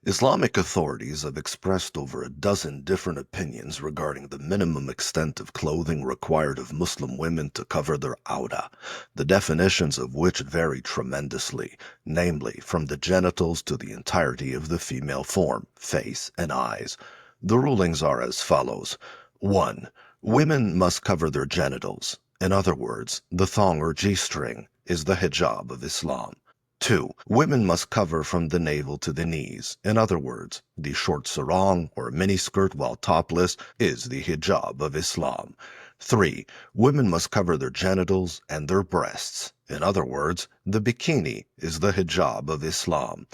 Islamic authorities have expressed over a dozen different opinions regarding the minimum extent of clothing required of Muslim women to cover their awra, the definitions of which vary tremendously, namely from the genitals to the entirety of the female form, face, and eyes. The rulings are as follows. 1. Women must cover their genitals. In other words, the thong or G-string is the hijab of Islam. 2. Women must cover from the navel to the knees. In other words, the short sarong or miniskirt while topless is the hijab of Islam. 3. Women must cover their genitals and their breasts. In other words, the bikini is the hijab of Islam.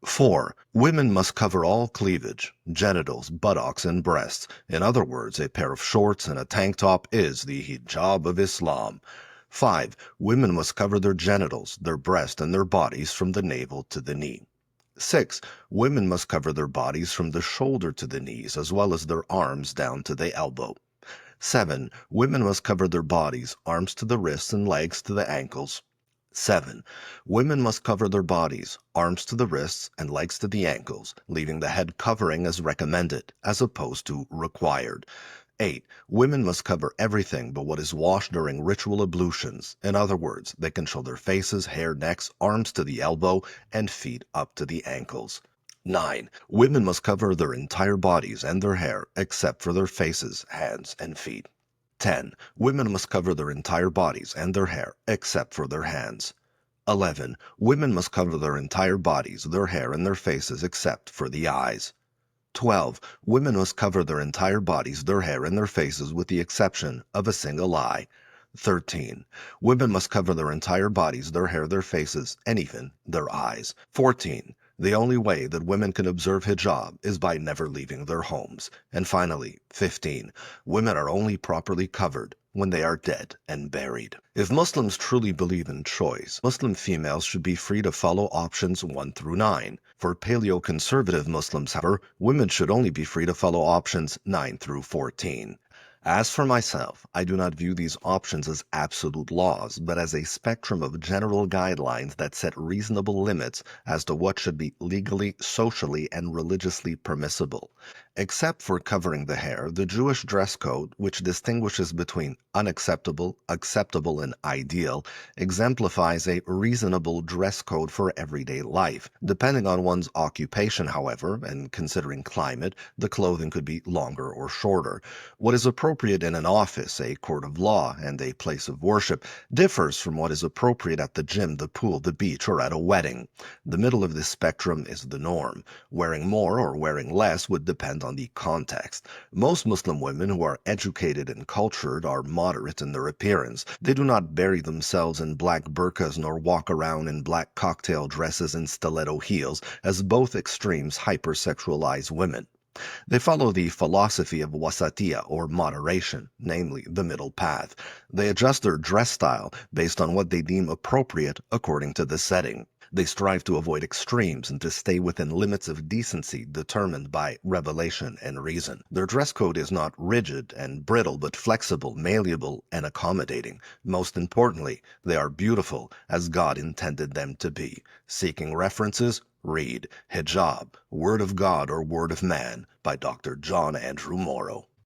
4. Women must cover all cleavage, genitals, buttocks, and breasts. In other words, a pair of shorts and a tank top is the hijab of Islam. 5. Women must cover their genitals, their breast, and their bodies from the navel to the knee. 6. Women must cover their bodies from the shoulder to the knees, as well as their arms down to the elbow. 7. Women must cover their bodies, arms to the wrists and legs to the ankles. 7. Women must cover their bodies, arms to the wrists and legs to the ankles, leaving the head covering as recommended, as opposed to required. 8. Women must cover everything but what is washed during ritual ablutions. In other words, they can show their faces, hair, necks, arms to the elbow, and feet up to the ankles. 9. Women must cover their entire bodies and their hair, except for their faces, hands, and feet. 10. Women must cover their entire bodies and their hair, except for their hands. 11. Women must cover their entire bodies, their hair, and their faces, except for the eyes. 12. Women must cover their entire bodies, their hair, and their faces with the exception of a single eye. 13. Women must cover their entire bodies, their hair, their faces, and even their eyes. 14. The only way that women can observe hijab is by never leaving their homes. And finally, 15. Women are only properly covered when they are dead and buried. If Muslims truly believe in choice, Muslim females should be free to follow options 1 through 9. For paleo-conservative Muslims, however, women should only be free to follow options 9 through 14. As for myself, I do not view these options as absolute laws, but as a spectrum of general guidelines that set reasonable limits as to what should be legally, socially, and religiously permissible. Except for covering the hair, the Jewish dress code, which distinguishes between unacceptable, acceptable, and ideal, exemplifies a reasonable dress code for everyday life. Depending on one's occupation, however, and considering climate, the clothing could be longer or shorter. What is appropriate in an office, a court of law, and a place of worship differs from what is appropriate at the gym, the pool, the beach, or at a wedding. The middle of this spectrum is the norm. Wearing more or wearing less would depend on the context. Most Muslim women who are educated and cultured are moderate in their appearance. They do not bury themselves in black burqas nor walk around in black cocktail dresses and stiletto heels, as both extremes hypersexualize women. They follow the philosophy of wasatiyya, or moderation, namely the middle path. They adjust their dress style based on what they deem appropriate according to the setting. They strive to avoid extremes and to stay within limits of decency determined by revelation and reason. Their dress code is not rigid and brittle, but flexible, malleable, and accommodating. Most importantly, they are beautiful as God intended them to be. Seeking references? Read Hijab, Word of God or Word of Man by Dr. John Andrew Morrow.